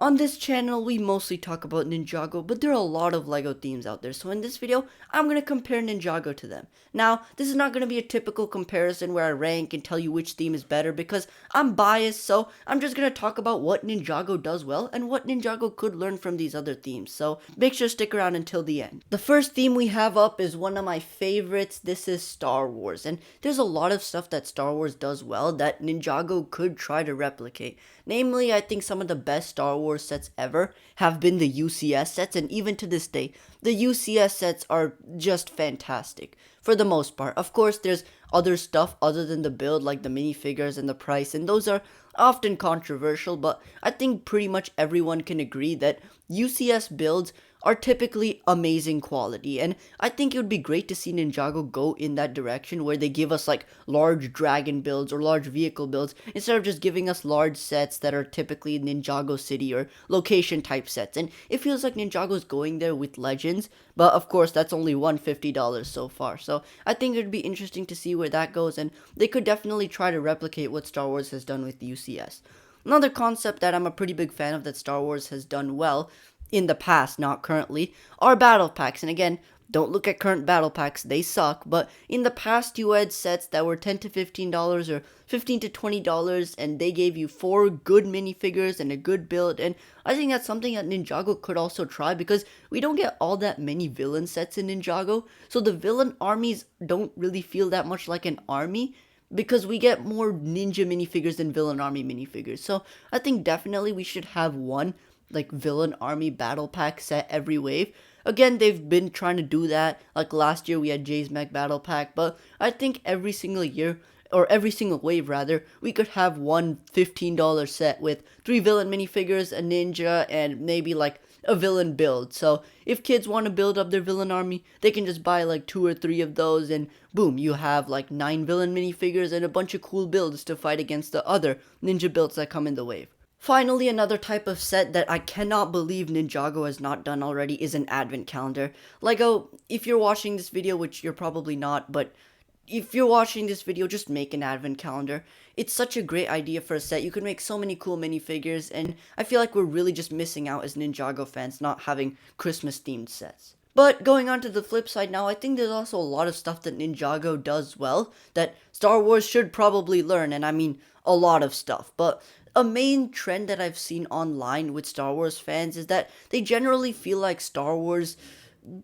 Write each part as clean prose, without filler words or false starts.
On this channel, we mostly talk about Ninjago, but there are a lot of LEGO themes out there, so in this video, I'm going to compare Ninjago to them. Now, this is not going to be a typical comparison where I rank and tell you which theme is better, because I'm biased, so I'm just going to talk about what Ninjago does well, and what Ninjago could learn from these other themes, so make sure to stick around until the end. The first theme we have up is one of my favorites. This is Star Wars, and there's a lot of stuff that Star Wars does well that Ninjago could try to replicate. Namely, I think some of the best Star Wars sets ever have been the UCS sets, and even to this day, the UCS sets are just fantastic for the most part. Of course, there's other stuff other than the build, like the minifigures and the price, and those are often controversial, but I think pretty much everyone can agree that UCS builds are typically amazing quality, and I think it would be great to see Ninjago go in that direction where they give us like large dragon builds or large vehicle builds instead of just giving us large sets that are typically Ninjago city or location type sets. And it feels like Ninjago's going there with Legends, but of course that's only $150 so far, so I think it'd be interesting to see where that goes, and they could definitely try to replicate what Star Wars has done with UCS. Another concept that I'm a pretty big fan of that Star Wars has done well in the past, not currently, are battle packs. And again, don't look at current battle packs, they suck, but in the past you had sets that were $10 to $15 or $15 to $20, and they gave you 4 good minifigures and a good build, and I think that's something that Ninjago could also try, because we don't get all that many villain sets in Ninjago, so the villain armies don't really feel that much like an army, because we get more ninja minifigures than villain army minifigures. So I think definitely we should have one like villain army battle pack set every wave. Again, they've been trying to do that. Like last year we had Jay's Mech battle pack, but I think every single year, or every single wave rather, we could have one $15 set with 3 villain minifigures, a ninja, and maybe like a villain build. So if kids want to build up their villain army, they can just buy like 2 or 3 of those, and boom, you have like 9 villain minifigures and a bunch of cool builds to fight against the other ninja builds that come in the wave. Finally, another type of set that I cannot believe Ninjago has not done already is an advent calendar. LEGO, if you're watching this video, which you're probably not, but if you're watching this video, just make an advent calendar. It's such a great idea for a set. You can make so many cool minifigures, and I feel like we're really just missing out as Ninjago fans not having Christmas themed sets. But going on to the flip side now, I think there's also a lot of stuff that Ninjago does well that Star Wars should probably learn, and I mean a lot of stuff. But a main trend that I've seen online with Star Wars fans is that they generally feel like Star Wars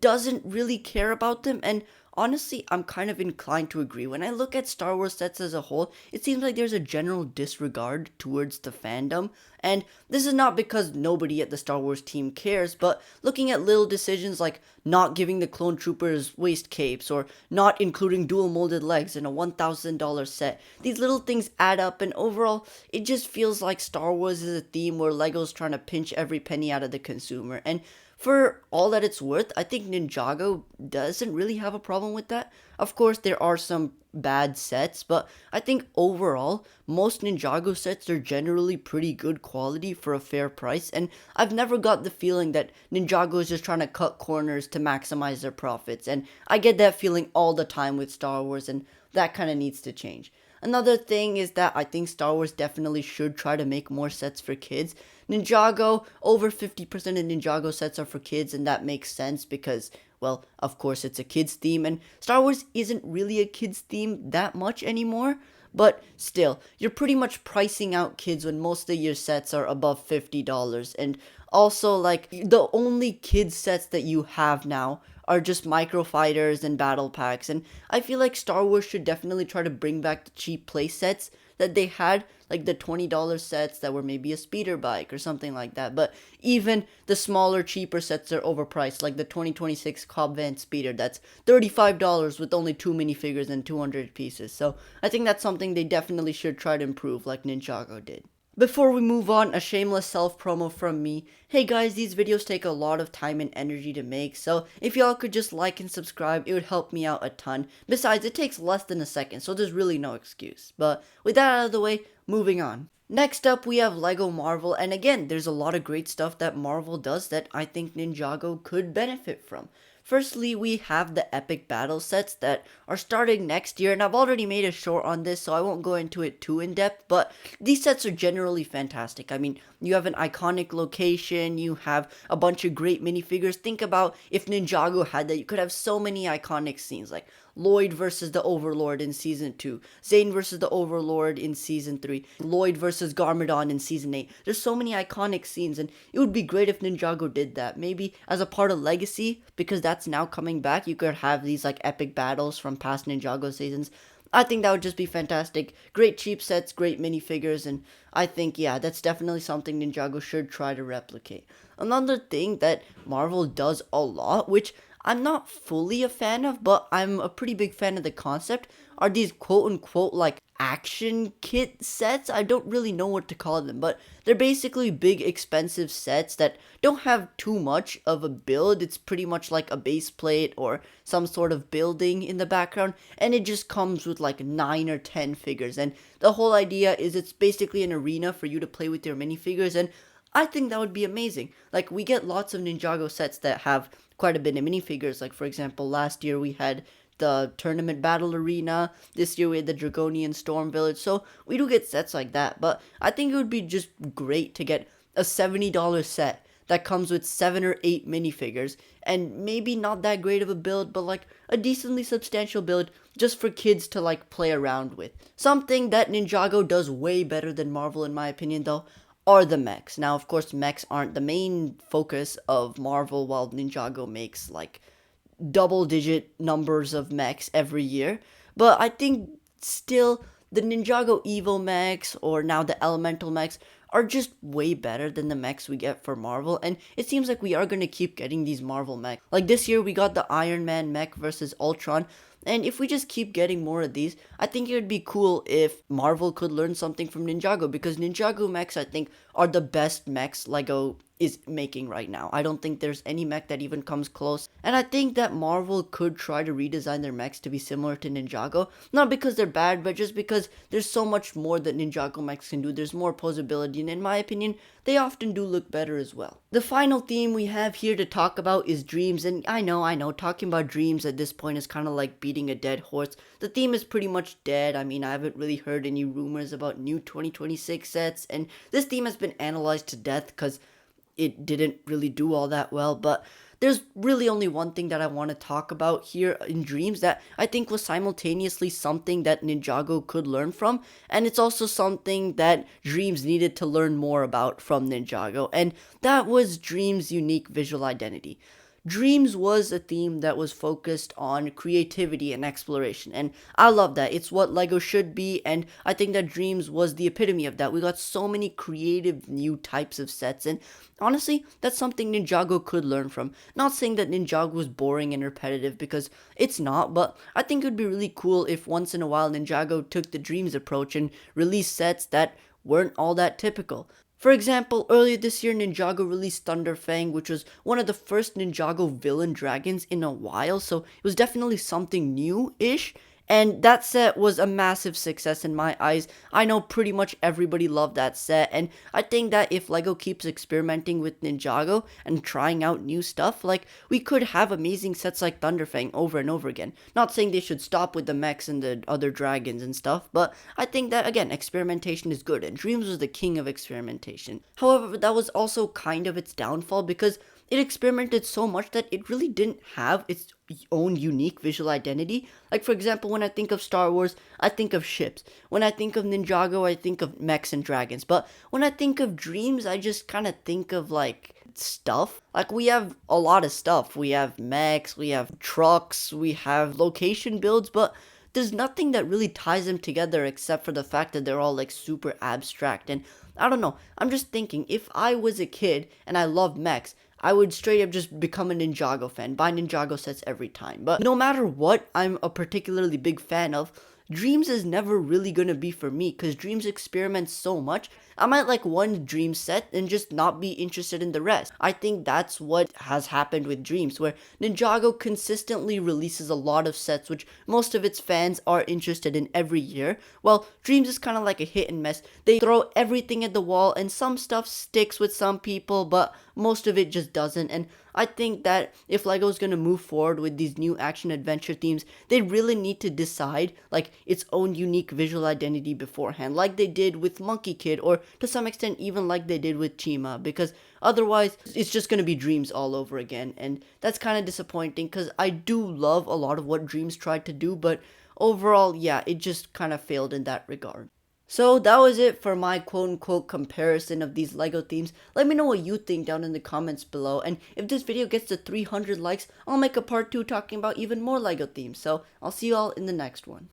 doesn't really care about them, and honestly, I'm kind of inclined to agree. When I look at Star Wars sets as a whole, it seems like there's a general disregard towards the fandom, and this is not because nobody at the Star Wars team cares, but looking at little decisions like not giving the clone troopers waist capes, or not including dual molded legs in a $1,000 set, these little things add up, and overall, it just feels like Star Wars is a theme where LEGO's trying to pinch every penny out of the consumer, and for all that it's worth, I think Ninjago doesn't really have a problem with that. Of course, there are some bad sets, but I think overall, most Ninjago sets are generally pretty good quality for a fair price, and I've never got the feeling that Ninjago is just trying to cut corners to maximize their profits, and I get that feeling all the time with Star Wars, and that kind of needs to change. Another thing is that I think Star Wars definitely should try to make more sets for kids. Ninjago, over 50% of Ninjago sets are for kids, and that makes sense because, well, of course it's a kids theme, and Star Wars isn't really a kids theme that much anymore. But still, you're pretty much pricing out kids when most of your sets are above $50. And also, like, the only kids sets that you have now are just microfighters and battle packs. And I feel like Star Wars should definitely try to bring back the cheap play sets that they had, like the $20 sets that were maybe a speeder bike or something like that. But even the smaller, cheaper sets are overpriced, like the 2026 Cobb Van Speeder that's $35 with only 2 minifigures and 200 pieces. So I think that's something they definitely should try to improve, like Ninjago did. Before we move on, a shameless self-promo from me. Hey guys, these videos take a lot of time and energy to make, so if y'all could just like and subscribe, it would help me out a ton. Besides, it takes less than a second, so there's really no excuse. But with that out of the way, moving on. Next up, we have LEGO Marvel, and again, there's a lot of great stuff that Marvel does that I think Ninjago could benefit from. Firstly, we have the epic battle sets that are starting next year, and I've already made a short on this, so I won't go into it too in depth, but these sets are generally fantastic. I mean, you have an iconic location, you have a bunch of great minifigures. Think about if Ninjago had that, you could have so many iconic scenes, like Lloyd versus the Overlord in Season 2, Zane versus the Overlord in Season 3, Lloyd versus Garmadon in Season 8. There's so many iconic scenes, and it would be great if Ninjago did that. Maybe as a part of Legacy, because that's now coming back, you could have these like epic battles from past Ninjago seasons. I think that would just be fantastic. Great cheap sets, great minifigures, and I think, yeah, that's definitely something Ninjago should try to replicate. Another thing that Marvel does a lot, which I'm not fully a fan of, but I'm a pretty big fan of the concept, are these quote unquote like action kit sets. I don't really know what to call them, but they're basically big expensive sets that don't have too much of a build. It's pretty much like a base plate or some sort of building in the background, and it just comes with like 9 or 10 figures. And the whole idea is it's basically an arena for you to play with your minifigures, and I think that would be amazing. Like, we get lots of Ninjago sets that have quite a bit of minifigures. Like, for example, last year we had the Tournament Battle Arena. This year we had the Dragonian Storm Village. So we do get sets like that. But I think it would be just great to get a $70 set that comes with 7 or 8 minifigures. And maybe not that great of a build, but like a decently substantial build just for kids to like play around with. Something that Ninjago does way better than Marvel, in my opinion, though, are the mechs. Now, of course, mechs aren't the main focus of Marvel, while Ninjago makes like double-digit numbers of mechs every year. But I think still the Ninjago Evo mechs, or now the Elemental mechs, are just way better than the mechs we get for Marvel, and it seems like we are going to keep getting these Marvel mechs. Like this year we got the Iron Man mech versus Ultron, and if we just keep getting more of these, I think it would be cool if Marvel could learn something from Ninjago, because Ninjago mechs, I think, are the best mechs Lego is making right now. I don't think there's any mech that even comes close, and I think that Marvel could try to redesign their mechs to be similar to Ninjago, not because they're bad, but just because there's so much more that Ninjago mechs can do. There's more posability, and in my opinion, they often do look better as well. The final theme we have here to talk about is dreams, and I know, talking about dreams at this point is kind of like beating a dead horse. The theme is pretty much dead. I mean, I haven't really heard any rumors about new 2026 sets, and this theme has been analyzed to death because it didn't really do all that well. But there's really only one thing that I want to talk about here in Dreams that I think was simultaneously something that Ninjago could learn from, and it's also something that Dreams needed to learn more about from Ninjago, and that was Dreams' unique visual identity. Dreams was a theme that was focused on creativity and exploration, and I love that. It's what Lego should be, and I think that Dreams was the epitome of that. We got so many creative new types of sets, and honestly, that's something Ninjago could learn from. Not saying that Ninjago was boring and repetitive, because it's not, but I think it would be really cool if once in a while Ninjago took the Dreams approach and released sets that weren't all that typical. For example, earlier this year, Ninjago released Thunderfang, which was one of the first Ninjago villain dragons in a while, so it was definitely something new-ish, and that set was a massive success in my eyes. I know pretty much everybody loved that set, and I think that if Lego keeps experimenting with Ninjago and trying out new stuff, like, we could have amazing sets like Thunderfang over and over again. Not saying they should stop with the mechs and the other dragons and stuff, but I think that, again, experimentation is good, and Dreams was the king of experimentation. However, that was also kind of its downfall, because it experimented so much that it really didn't have its own unique visual identity. Like, for example, when I think of Star Wars, I think of ships. When I think of Ninjago, I think of mechs and dragons. But when I think of Dreams, I just kind of think of, like, stuff. Like, we have a lot of stuff. We have mechs, we have trucks, we have location builds, but there's nothing that really ties them together except for the fact that they're all, like, super abstract. And I don't know, I'm just thinking, if I was a kid and I loved mechs, I would straight up just become a Ninjago fan, buy Ninjago sets every time. But no matter what I'm a particularly big fan of, Dreams is never really gonna be for me, because Dreams experiments so much. I might like one Dream set and just not be interested in the rest. I think that's what has happened with Dreams, where Ninjago consistently releases a lot of sets which most of its fans are interested in every year, while Dreams is kind of like a hit and miss. They throw everything at the wall, and some stuff sticks with some people, but most of it just doesn't, and I think that if Lego's gonna move forward with these new action adventure themes, they really need to decide like its own unique visual identity beforehand, like they did with Monkey Kid, or to some extent even like they did with Chima, because otherwise it's just gonna be Dreams all over again, and that's kind of disappointing because I do love a lot of what Dreams tried to do, but overall, yeah, it just kind of failed in that regard. So that was it for my quote unquote comparison of these LEGO themes. Let me know what you think down in the comments below. And if this video gets to 300 likes, I'll make a part 2 talking about even more LEGO themes. So I'll see you all in the next one.